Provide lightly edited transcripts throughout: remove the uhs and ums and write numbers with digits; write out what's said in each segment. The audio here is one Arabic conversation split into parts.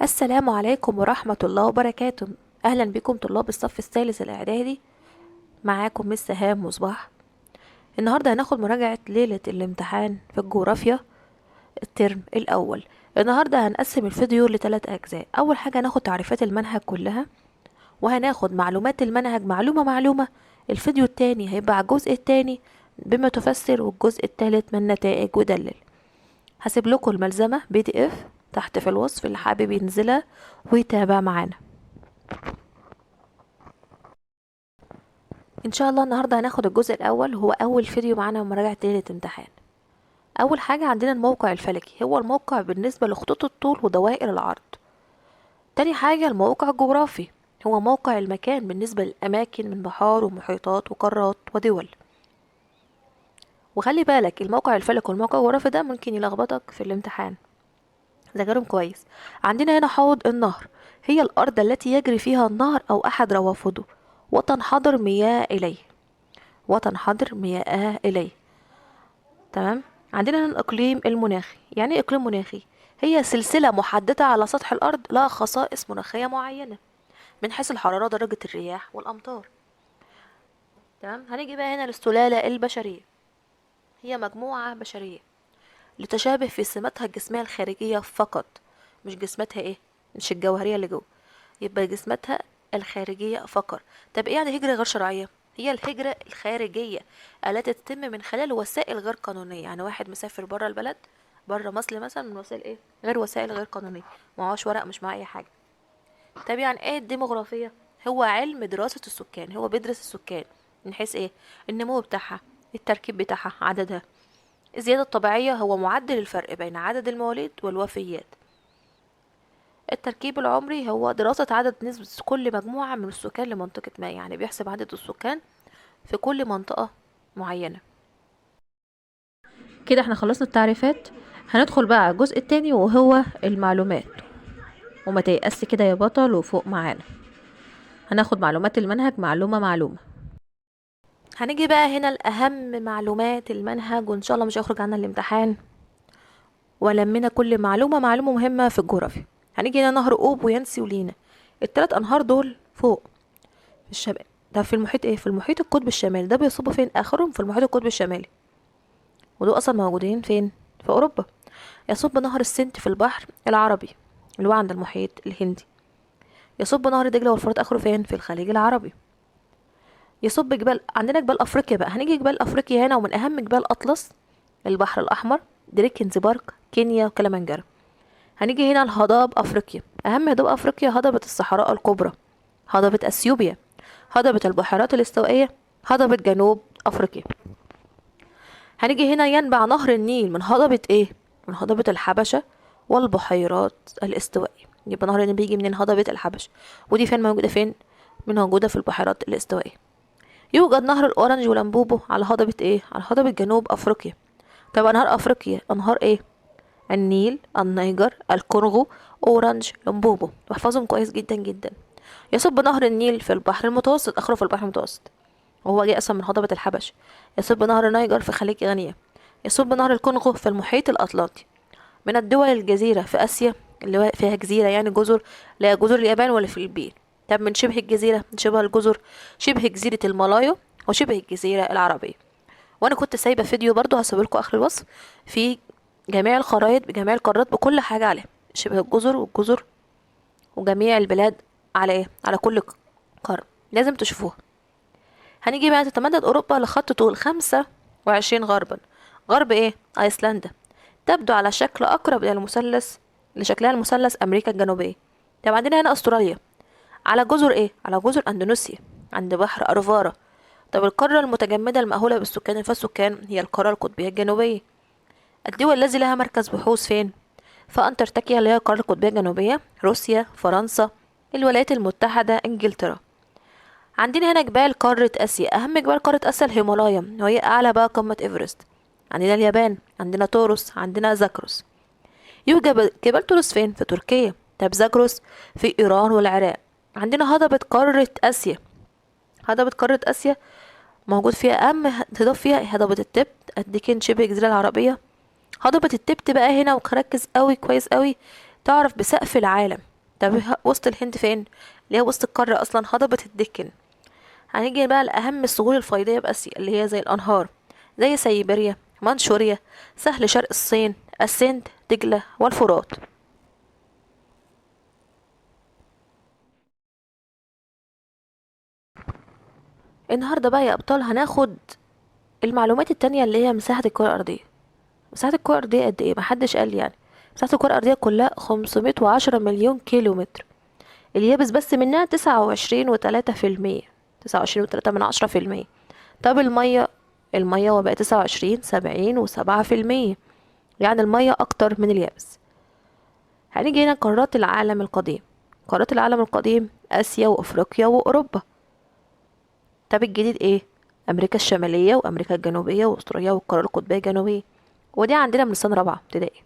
السلام عليكم ورحمة الله وبركاته. أهلا بكم طلاب الصف الثالث الإعدادي. معاكم مس هام مصباح. النهاردة هناخد مراجعة ليلة الامتحان في الجغرافيا الترم الأول. النهاردة هنقسم الفيديو لثلاث أجزاء. أول حاجة هناخد تعريفات المنهج كلها، وهناخد معلومات المنهج معلومة معلومة. الفيديو التاني هيبقى على الجزء التاني بما تفسر، والجزء التالت من نتائج ودلل. هسيب لكم الملزمة PDF تحت في الوصف اللي حابب ينزلها ويتابع معانا ان شاء الله. النهارده هناخد الجزء الاول، هو اول فيديو معانا مراجعه ليله امتحان. اول حاجه عندنا الموقع الفلكي، هو الموقع بالنسبه لخطوط الطول ودوائر العرض. تاني حاجه الموقع الجغرافي، هو موقع المكان بالنسبه للاماكن من بحار ومحيطات وقارات ودول. وخلي بالك الموقع الفلكي والموقع الجغرافي ده ممكن يلخبطك في الامتحان، ذاكرهم كويس. عندنا هنا حوض النهر، هي الارض التي يجري فيها النهر او احد روافده وتنحدر مياه اليه. وتنحدر مياه اليه. تمام. عندنا هنا الإقليم المناخي، يعني إيه إقليم مناخي؟ هي سلسلة محددة على سطح الأرض لها خصائص مناخية معينة من حيث الحرارة، درجة الرياح والأمطار. تمام. هنيجي بقى هنا للسلالة البشرية، هي مجموعة بشرية لتشابه في سماتها الجسمية الخارجية فقط، مش جسمتها ايه، مش الجوهرية اللي جوه، يبقى جسمتها الخارجية فقط. طب ايه يعني هجرة غير شرعية؟ هي الهجرة الخارجية التي تتم من خلال وسائل غير قانونية، يعني واحد مسافر برا البلد، برا مصر مثلا، من وسائل ايه، غير وسائل غير قانونية، معهوش ورق، مش معاه اي حاجة. طب يعني ايه الديموغرافية؟ هو علم دراسة السكان، هو بيدرس السكان من حيث ايه، النمو بتاعها، التركيب بتاعها، عددها. الزيادة الطبيعية هو معدل الفرق بين عدد المواليد والوفيات. التركيب العمري هو دراسة عدد نسبة كل مجموعة من السكان لمنطقة ما، يعني بيحسب عدد السكان في كل منطقة معينة. كده احنا خلصنا التعريفات، هندخل بقى على الجزء التاني وهو المعلومات. وما تيأس كده يا بطل وفوق معانا. هناخد معلومات المنهج معلومة معلومة. هنيجي بقى هنا لأهم معلومات المنهج، وإن شاء الله مش هيخرج عنا الامتحان ولمنا كل معلومة معلومة مهمة في الجغرافيا. هنيجي هنا نهر أوب وينسي ولينا، التلات أنهار دول فوق في الشمال. ده في المحيط ايه، في المحيط القطب الشمالي، ده بيصبوا فين، آخرهم في المحيط القطب الشمالي، ودول أصلا موجودين فين، في أوروبا. يصب نهر السنت في البحر العربي اللي هو عند المحيط الهندي. يصب نهر دجلة والفرات آخره فين، في الخليج العربي. يصب جبال، عندنا جبال أفريقيا بقى، هنيجي جبال أفريقيا هنا، ومن أهم جبال أطلس، البحر الأحمر، دريكنز بارك، كينيا وكلامنجارو. هنيجي هنا لهضاب أفريقيا، أهم هضاب أفريقيا هضبة الصحراء الكبرى، هضبة أثيوبيا، هضبة البحيرات الاستوائية، هضبة جنوب أفريقيا. هنيجي هنا ينبع نهر النيل من هضبة ايه، من هضبة الحبشة والبحيرات الاستوائية. يبقى نهر النيل بيجي من هضبة الحبشة، ودي فين موجودة، فين، من موجودة في البحيرات الاستوائية. يوجد نهر الأورنج ولمبوبو على هضبة ايه، على هضبة جنوب أفريقيا. طب أنهار أفريقيا أنهار ايه، النيل، النيجر، الكونغو، أورنج، لمبوبو، واحفظهم كويس جدا جدا. يصب نهر النيل في البحر المتوسط، آخره في البحر المتوسط، وهو جاي أصلا من هضبة الحبش. يصب نهر النيجر في خليج غينيا. يصب نهر الكونغو في المحيط الأطلنطي. من الدول الجزيرة في آسيا، اللي هو فيها جزيرة يعني جزر، لا جزر اليابان ولا الفلبين. طب من شبه الجزيرة، من شبه الجزر، شبه جزيرة المالايو وشبه الجزيرة العربية. وأنا كنت سايبة فيديو برضو هسيبلكوا آخر الوصف، في جميع الخرائط بجميع القارات بكل حاجة عليها، شبه الجزر والجزر وجميع البلاد على ايه، على كل قارة، لازم تشوفوها. هنيجي بقى تتمدد أوروبا لخط طول 25 غربا. غرب ايه، أيسلندا، تبدو على شكل أقرب إلى المثلث، لشكلها المثلث أمريكا الجنوبية. طب عندنا هنا أستراليا، على جزر ايه، على جزر أندونيسيا، عند بحر أرفارا. طب القارة المتجمدة المأهولة بالسكان السكان هي القارة القطبية الجنوبية. الدول الذي لها مركز بحوث فين، في أنتاركتيكا اللي هي القارة القطبية الجنوبية، روسيا، فرنسا، الولايات المتحدة، إنجلترا. عندنا هنا جبال قارة آسيا، أهم جبال قارة آسيا الهيمالايا، وهي أعلى بقى قمة إيفرست. عندنا اليابان، عندنا توروس، عندنا زاكروس. يوجد جبال توروس فين، في تركيا. طب زاكروس في إيران والعراق. عندنا هضبة قارة آسيا، هضبة قارة آسيا موجود فيها أهم هضاب فيها هضبة التبت، أديكن شبه الجزيرة العربية. هضبة التبت بقى هنا، وركز قوي كويس قوي، تعرف بسقف العالم. طب وسط الهند فين؟ اللي هي وسط القارة اصلا، هضبة الدكن. هنيجي بقى لأهم السهول الفيضية بآسيا اللي هي زي الأنهار، زي سيبيريا، منشوريا، سهل شرق الصين، السند، دجلة والفرات. النهاردة بقى يا أبطال هناخد المعلومات التانية اللي هي مساحة الكرة الأرضية. مساحة الكرة الأرضية قد ايه؟ محدش قال لي يعني. مساحة الكرة الأرضية كلها 510 مليون كيلو متر. اليابس بس منها 29.3%، 29.3%. طب المية، المية وبقى 29، 70 و7%. يعني المية أكتر من اليابس. هنيجي هنا قارات العالم القديم. قارات العالم القديم آسيا وأفريقيا وأوروبا. طب الجديد ايه؟ أمريكا الشمالية وأمريكا الجنوبية وأستراليا والقارة القطبية الجنوبية. ودي عندنا من سنة رابعة ابتدائي،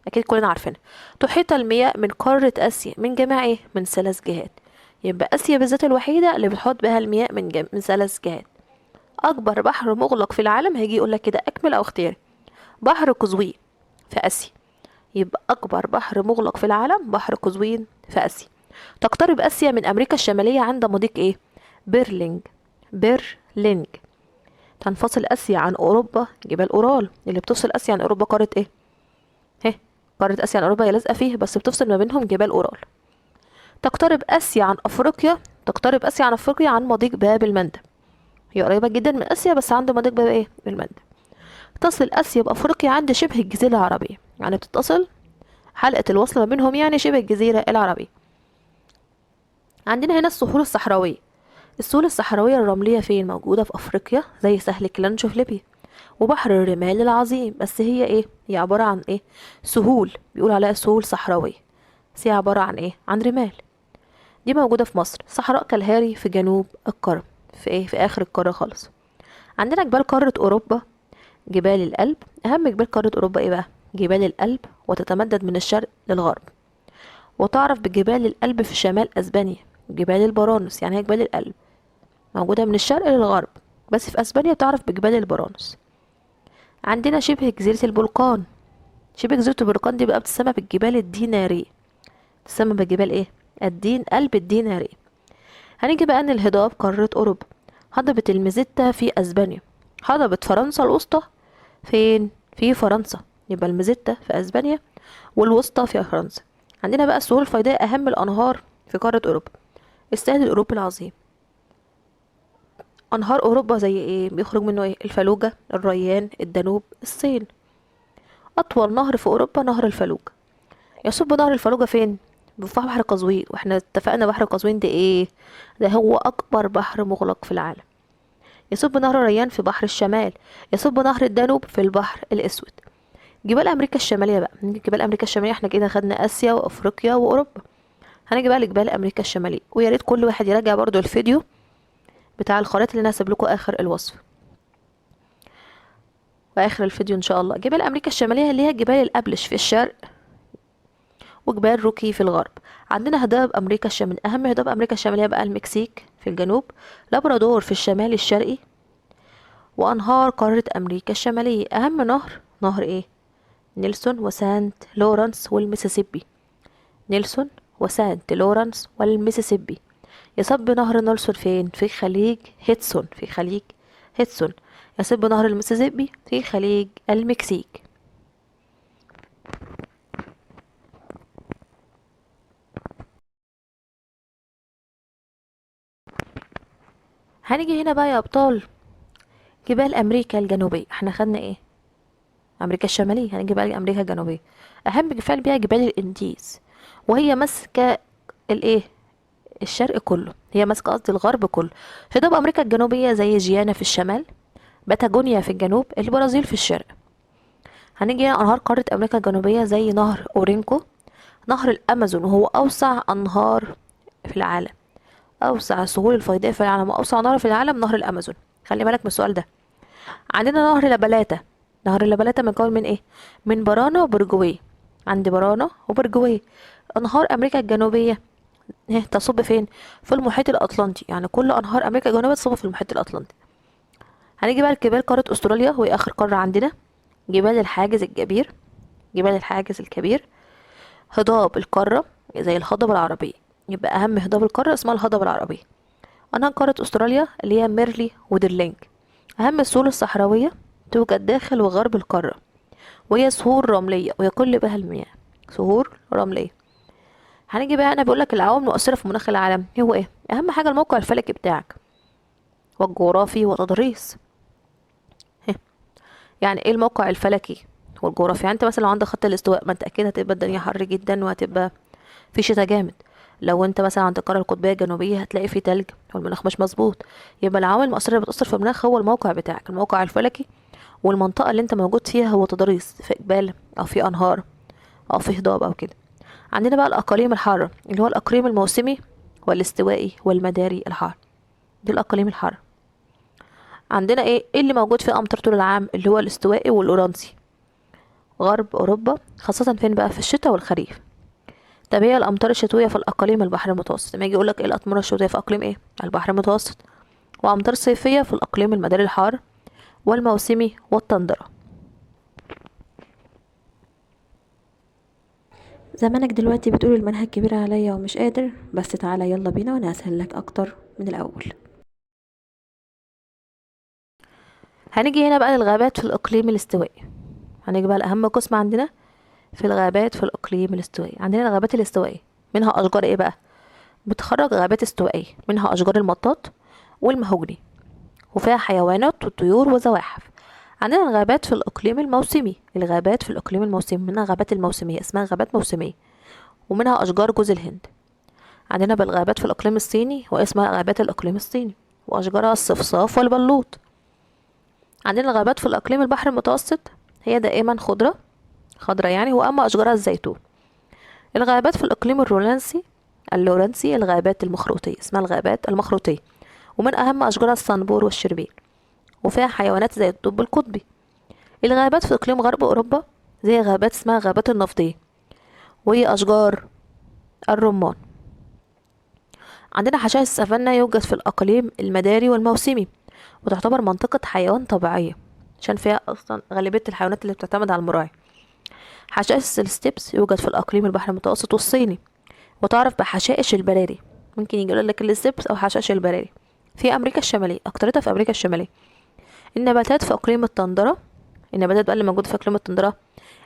أكيد كلنا عارفينها. تحيط المياه من قارة آسيا من جميع ايه؟ من ثلاث جهات. يبقى آسيا بالذات الوحيدة اللي بتحوط بها المياه من ثلاث جهات. أكبر بحر مغلق في العالم، هيجي يقولك كده أكمل أو اختياري. بحر قزوين في آسيا. يبقى أكبر بحر مغلق في العالم بحر قزوين في آسيا. تقترب آسيا من أمريكا الشمالية عند مضيق إيه؟ بيرلينج. بيرلينج. تنفصل آسيا عن أوروبا جبال أورال. اللي بتفصل آسيا عن أوروبا قارة إيه؟ هه، قارة آسيا عن أوروبا هي لازقة فيه، بس بتفصل ما بينهم جبال أورال. تقترب آسيا عن أفريقيا، تقترب آسيا عن أفريقيا عن مضيق باب المندب. هي قريبة جدا من آسيا بس عند مضيق باب إيه؟ المندب. تصل آسيا بأفريقيا عند شبه الجزيرة العربية، يعني بتتصل حلقة الوصل ما بينهم يعني شبه الجزيرة العربية. عندنا هنا الصخور الصحراوية. السهول الصحراوية الرملية فين؟ موجودة في أفريقيا زي سهل كلانشو في ليبيا، وبحر الرمال العظيم. بس هي ايه؟ هي عبارة عن ايه؟ سهول، بيقول عليها سهول صحراوية، بس هي عبارة عن ايه؟ عن رمال. دي موجودة في مصر. صحراء كالهاري في جنوب القارة، في ايه؟ في آخر القارة خالص. عندنا جبال قارة أوروبا. جبال الألب. أهم جبال قارة أوروبا ايه بقى؟ جبال الألب، وتتمدد من الشرق للغرب. وتعرف بجبال الألب في شمال أسبانيا. جبال البرانس، يعني هي جبال الألب موجودة من الشرق للغرب، بس في أسبانيا تعرف بجبال البرانس. عندنا شبه جزيرة البلقان. شبه جزيرة البلقان دي بقى بتسمى بالجبال الدينارية. تسمى بالجبال ايه؟ قلب الدينارية. هنيجي بقى ان الهضاب قارة أوروبا. هضبة الميزيتا في أسبانيا. هضبة فرنسا الوسطى فين؟ في فرنسا. يبقى الميزيتا في أسبانيا والوسطى في فرنسا. عندنا بقى السهول الفيضية، أهم الأنهار في قارة أوروبا. الساحل الأوروبي العظيم. أنهار أوروبا زي ايه؟ بيخرج منه ايه؟ الفلوجة، الريان، الدانوب، السين. أطول نهر في أوروبا نهر الفلوجة. يصب نهر الفلوجة فين؟ في بحر قزوين، واحنا اتفقنا بحر قزوين ده ايه؟ ده هو أكبر بحر مغلق في العالم. يصب نهر الريان في بحر الشمال. يصب نهر الدانوب في البحر الأسود. جبال أمريكا الشمالية بقى. نيجي جبال أمريكا الشمالية، احنا كده خدنا آسيا وأفريقيا وأوروبا. هنيجي بقى لجبال أمريكا الشمالية، ويا ريت كل واحد يراجع برضو الفيديو بتاع الخرائط اللي انا هسيب لكم آخر الوصف وآخر الفيديو إن شاء الله. جبال أمريكا الشمالية اللي هي جبال الأبلش في الشرق، وجبال روكي في الغرب. عندنا هضاب أمريكا الشمالية. أهم هضاب أمريكا الشمالية بقى المكسيك في الجنوب، لابرادور في الشمال الشرقي. وأنهار قارة أمريكا الشمالية، أهم نهر نهر إيه؟ نيلسون وسانت لورانس والميسيسيبي. نيلسون وسانت لورانس والميسيسيبي. يصب نهر نيلسون فين؟ في خليج هيدسون. في خليج هيدسون. يصب نهر الميسيسيبي في خليج المكسيك. هنيجي هنا بقى يا أبطال جبال أمريكا الجنوبية. احنا خدنا ايه؟ أمريكا الشمالية. هنيجي بقى لأمريكا الجنوبية. أهم جبال بيها جبال الإنديز، وهي ماسكة الايه؟ الشرق كله. هي ماسكة قصدي الغرب كله. هضاب أمريكا الجنوبية زي جيانا في الشمال، باتاجونيا في الجنوب، البرازيل في الشرق. هنيجي هنا أنهار قارة أمريكا الجنوبية زي نهر أورينكو، نهر الأمازون وهو أوسع أنهار في العالم. أوسع سهول الفيضاء في العالم وأوسع نهر في العالم نهر الأمازون. خلي بالك من السؤال ده. عندنا نهر لابالاتا. نهر لابالاتا مكون من ايه؟ من بارانا وبرجوي. عندي بارانا وبرجوي. انهار امريكا الجنوبيه تصب فين؟ في المحيط الاطلنطي، يعني كل انهار امريكا الجنوبيه تصب في المحيط الاطلنطي. هنيجي بقى لجبال قاره استراليا، وهي اخر قاره عندنا. جبال الحاجز الكبير. جبال الحاجز الكبير. هضاب القاره زي الهضبة العربية. يبقى أهم هضاب القارة اسمها الهضبة العربية. أنهى قارة أستراليا اللي هي ميرلي ودرلينج. أهم السهول الصحراوية توجد داخل وغرب القارة، وهي سهول رملية ويقل بها المياه. سهول رملية. هنيجي بقى، أنا بقولك العوامل المؤثرة في مناخ العالم هو إيه؟ أهم حاجة الموقع الفلكي بتاعك والجغرافي والتضاريس. يعني إيه الموقع الفلكي والجغرافي؟ يعني أنت مثلا لو عندك خط الاستواء، ما أنت أكيد هتبقى الدنيا حر جدا وهتبقى في شتاء جامد. لو انت مثلا عند القاره القطبيه الجنوبيه هتلاقي في تلج والمناخ مش مظبوط. يبقى العوامل المؤثره اللي بتاثر في المناخ هو الموقع بتاعك، الموقع الفلكي، والمنطقه اللي انت موجود فيها، هو تضاريس في جبال او في انهار او في هضاب او كده. عندنا بقى الاقاليم الحاره اللي هو الاقليم الموسمي والاستوائي والمداري الحار. دي الاقاليم الحاره. عندنا ايه اللي موجود في امطار طول العام اللي هو الاستوائي والاورانسي. غرب اوروبا، خاصه فين بقى؟ في الشتاء والخريف. طب هي الامطار الشتويه في الاقاليم البحر المتوسط. لما يجي يقولك ايه الامطار الشتويه في اقليم ايه؟ البحر المتوسط. وامطار صيفيه في الاقليم المداري الحار والموسمي والتندرة. زمانك دلوقتي بتقول المنهج كبير عليا ومش قادر، بس تعالى يلا بينا وانا اسهل لك اكتر من الاول. هنيجي هنا بقى للغابات في الاقليم الاستوائي. هنيجي بقى لاهم قسم عندنا في الغابات في الاقليم الاستوائي. عندنا الغابات الاستوائيه، منها اشجار ايه بقى؟ بتخرج غابات استوائيه، منها اشجار المطاط والمهوجني، وفيها حيوانات وطيور وزواحف. عندنا الغابات في الإقليم الموسمي. الغابات في الإقليم الموسمي منها غابات الموسمية، اسمها غابات موسمية، ومنها أشجار جوز الهند. عندنا بالغابات في الإقليم الصيني واسمها غابات الإقليم الصيني، وأشجارها الصفصاف والبلوط. عندنا الغابات في الإقليم البحر المتوسط، هي دائما خضرة يعني، وأما أشجارها الزيتون. الغابات في الإقليم اللورنسي الغابات المخروطية، اسمها الغابات المخروطية، ومن أهم أشجارها الصنبور والشربين، وفيها حيوانات زي الدب القطبي. الغابات في إقليم غرب أوروبا زي غابات اسمها غابات النفطية، وهي أشجار الرمان. عندنا حشائش السافانا يوجد في الأقاليم المداري والموسمي، وتعتبر منطقة حيوان طبيعية عشان فيها أصلا غالبية الحيوانات اللي بتعتمد على المراعي. حشائش الستيبس يوجد في الأقليم البحر المتوسط والصيني، وتعرف بحشائش البراري. ممكن يجي لك الستيبس أو حشائش البراري في أمريكا الشمالية، أكترتها في أمريكا الشمالية. النباتات في إقليم التندرة. النباتات بقى اللي موجودة في إقليم التندرة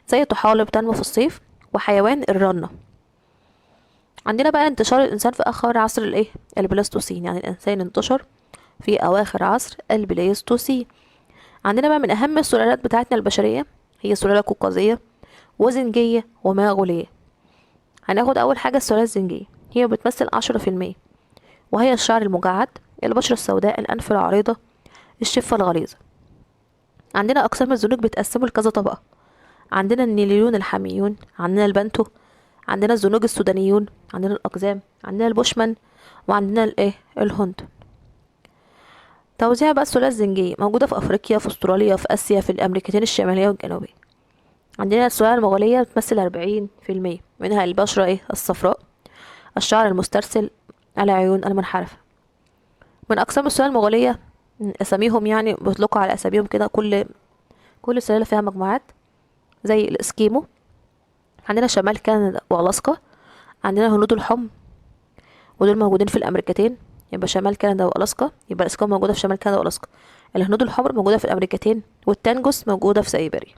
زي طحالب تنمو في الصيف، وحيوان الرنة. عندنا بقى انتشار الإنسان في آخر عصر البلاستوسين، يعني الإنسان انتشر في أواخر عصر البلاستوسين. عندنا بقى من أهم السلالات بتاعتنا البشرية هي سلالة قوقازية وزنجية وماغولية. هناخد أول حاجة السلالة الزنجية، هي بتمثل 10%، وهي الشعر المجعد، البشرة السوداء، الأنف العريضة، الشفة الغليظة. عندنا أقسام الزنوج بتقسموا لكذا طبقة. عندنا النيليون الحاميون، عندنا البنتو، عندنا الزنوج السودانيون، عندنا الأقزام، عندنا البوشمان، وعندنا الهند. توزيع بقى السلالة الزنجية موجودة في أفريقيا، في أستراليا، في آسيا، في الأمريكتين الشمالية والجنوبية. عندنا السلالة المغولية بتمثل 40%، منها البشرة الصفراء، الشعر المسترسل، العيون المنحرفة. من أقسام السلالة المغولية أساميهم يعني بيطلقوا على أساميهم كده، كل سلالة فيها مجموعات زي الإسكيمو. عندنا شمال كندا وألاسكا. عندنا هنود الحمر، ودول موجودين في الأمريكتين، يبقى شمال كندا وألاسكا، يبقى الإسكيمو موجودة في شمال كندا وألاسكا. الهنود الحمر موجودة في الأمريكتين، والتانجوس موجودة في سيبيريا.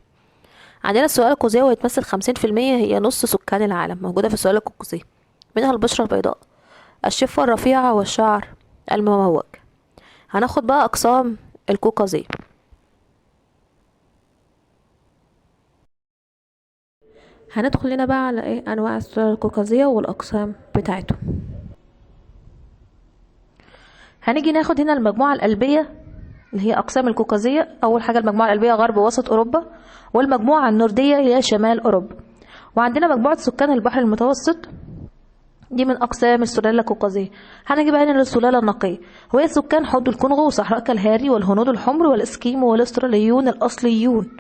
عندنا السلالة القوقازية وهي تمثل 50%، هي نص سكان العالم، موجودة في السلالة القوقازية. منها البشرة البيضاء، الشفة الرفيعة، والشعر المموج. هناخد بقى أقسام القوقازية. هندخل هنا بقى على أنواع السلالة القوقازية والأقسام بتاعتهم. هنيجي ناخد هنا المجموعة القلبية اللي هي أقسام القوقازية. أول حاجة المجموعة القلبية غرب ووسط أوروبا، والمجموعة النوردية هي شمال أوروبا. وعندنا مجموعة سكان البحر المتوسط، دي من أقسام السلالة القوقازية. هنيجي بقى هنا للسلالة النقية، وهي سكان حوض الكونغو وصحراء كالهاري والهنود الحمر والإسكيمو والأستراليون الأصليون،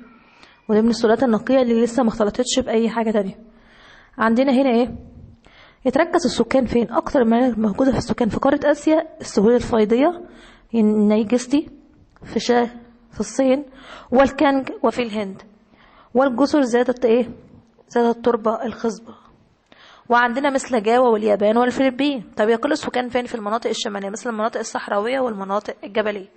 وده من السلالات النقية اللي لسه ما اختلطتش بأي حاجة تانية. عندنا هنا يتركز السكان فين؟ أكتر ما موجودة في السكان في قارة آسيا السهول الفيضية، النيجستي في الصين، والكانج وفي الهند، والجزر ذات ذات التربة الخصبة. وعندنا مثل جاوا واليابان والفلبين. طب يقل السكان فين؟ في المناطق الشمالية مثل المناطق الصحراوية والمناطق الجبلية.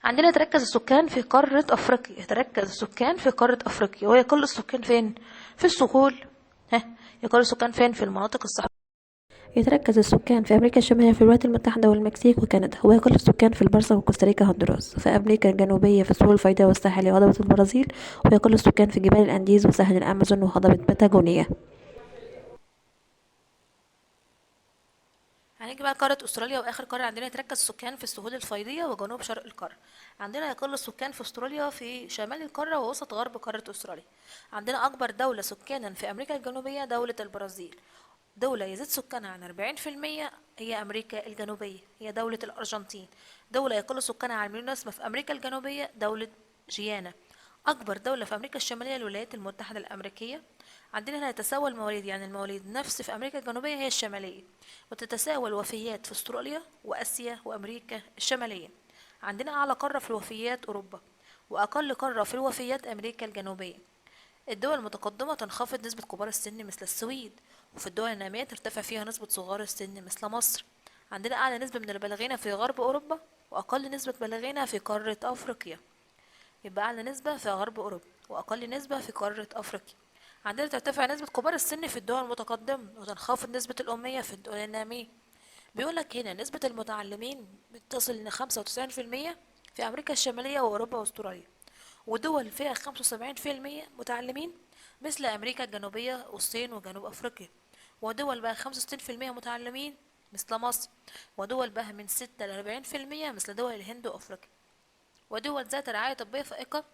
عندنا يتركز السكان في قارة أفريقيا، يتركز السكان في قارة أفريقيا. ويقل السكان فين؟ في الصقول. يقل السكان فين؟ في المناطق الصحراوية. يتركز السكان في أمريكا الشمالية في الولايات المتحدة والمكسيك وكندا. ويقل السكان في البرازيل وكوستاريكا هندوراس. في أمريكا الجنوبية في سهول الفيضاء والساحلية وهضبة البرازيل. ويقل السكان في جبال الأنديز وساحل الأمازون وهضبة باتاغونيا. هنيجي بقى قارة أستراليا وآخر قارة عندنا. يتركز السكان في السهول الفيضية وجنوب شرق القارة. عندنا يقل السكان في أستراليا في شمال القارة ووسط غرب قارة أستراليا. عندنا أكبر دولة سكانا في أمريكا الجنوبية دولة البرازيل. دولة يزيد سكانها عن 40% هي أمريكا الجنوبية، هي دولة الأرجنتين. دولة يقل سكانها عن مليون نسمة في أمريكا الجنوبية دولة جيانا. أكبر دولة في أمريكا الشمالية الولايات المتحدة الأمريكية. عندنا هنا يتساوى المواليد، يعني المواليد نفس في أمريكا الجنوبية هي الشمالية، وتتساوى الوفيات في أستراليا وآسيا وأمريكا الشمالية. عندنا أعلى قارة في الوفيات أوروبا، وأقل قارة في الوفيات أمريكا الجنوبية. الدول المتقدمة تنخفض نسبة كبار السن مثل السويد، وفي الدول النامية ترتفع فيها نسبة صغار السن مثل مصر. عندنا أعلى نسبة من البالغين في غرب أوروبا، وأقل نسبة بالغين في قارة أفريقيا. يبقى أعلى نسبة في غرب أوروبا وأقل نسبة في قارة أفريقيا. عندنا ترتفع نسبة كبار السن في الدول المتقدمة، وتنخفض نسبة الأمية في الدول النامية. بيقولك هنا نسبة المتعلمين بتصل ل 95% في أمريكا الشمالية وأوروبا وأستراليا، ودول فيها 75% متعلمين مثل أمريكا الجنوبية والصين وجنوب أفريقيا. ودول بقى 65% متعلمين مثل مصر. ودول بقى من 6 ل40% مثل دول الهند وأفريقيا. ودول ذات رعاية طبية فائقة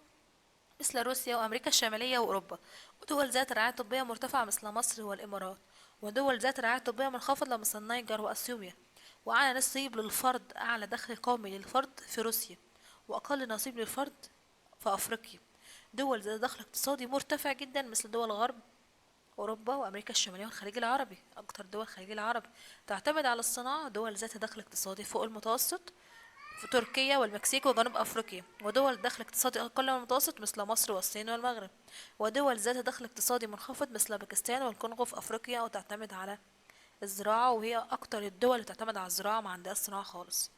مثل روسيا وأمريكا الشمالية وأوروبا. ودول ذات رعاية طبية مرتفعة مثل مصر والإمارات. ودول ذات رعاية طبية منخفضة مثل النيجر وأثيوبيا. وأعلى نصيب للفرد، أعلى دخل قومي للفرد في روسيا، وأقل نصيب للفرد في أفريقيا. دول ذات دخل اقتصادي مرتفع جدا مثل دول غرب أوروبا وأمريكا الشمالية والخليج العربي. أكتر دول الخليج العربي تعتمد على الصناعة دول ذات دخل اقتصادي فوق المتوسط في تركيا والمكسيك وجنوب أفريقيا. ودول دخل اقتصادي أقل من المتوسط مثل مصر والصين والمغرب. ودول ذات دخل اقتصادي منخفض مثل باكستان والكونغو في أفريقيا، وتعتمد على الزراعة، وهي أكتر الدول اللي تعتمد على الزراعة ما عندهاش صناعة خالص،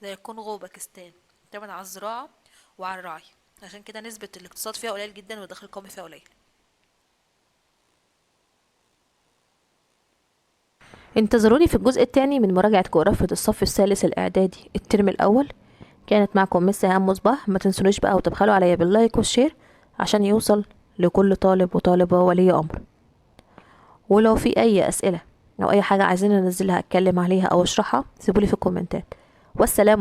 زي الكونغو وباكستان تعتمد على الزراعة وعلى الرعي. عشان كده نسبة الاقتصاد فيها قليل جدا والدخل القومي فيها قليل. انتظروني في الجزء الثاني من مراجعة جغرافية الصف الثالث الإعدادي الترم الأول. كانت معكم مس إيهام مصباح. ما تنسونيش بقى وتبخلوا عليا باللايك والشير عشان يوصل لكل طالب وطالبة وولي أمر. ولو في أي أسئلة أو أي حاجة عايزين ننزلها أتكلم عليها أو أشرحها سيبولي في الكومنتات. والسلام عليكم.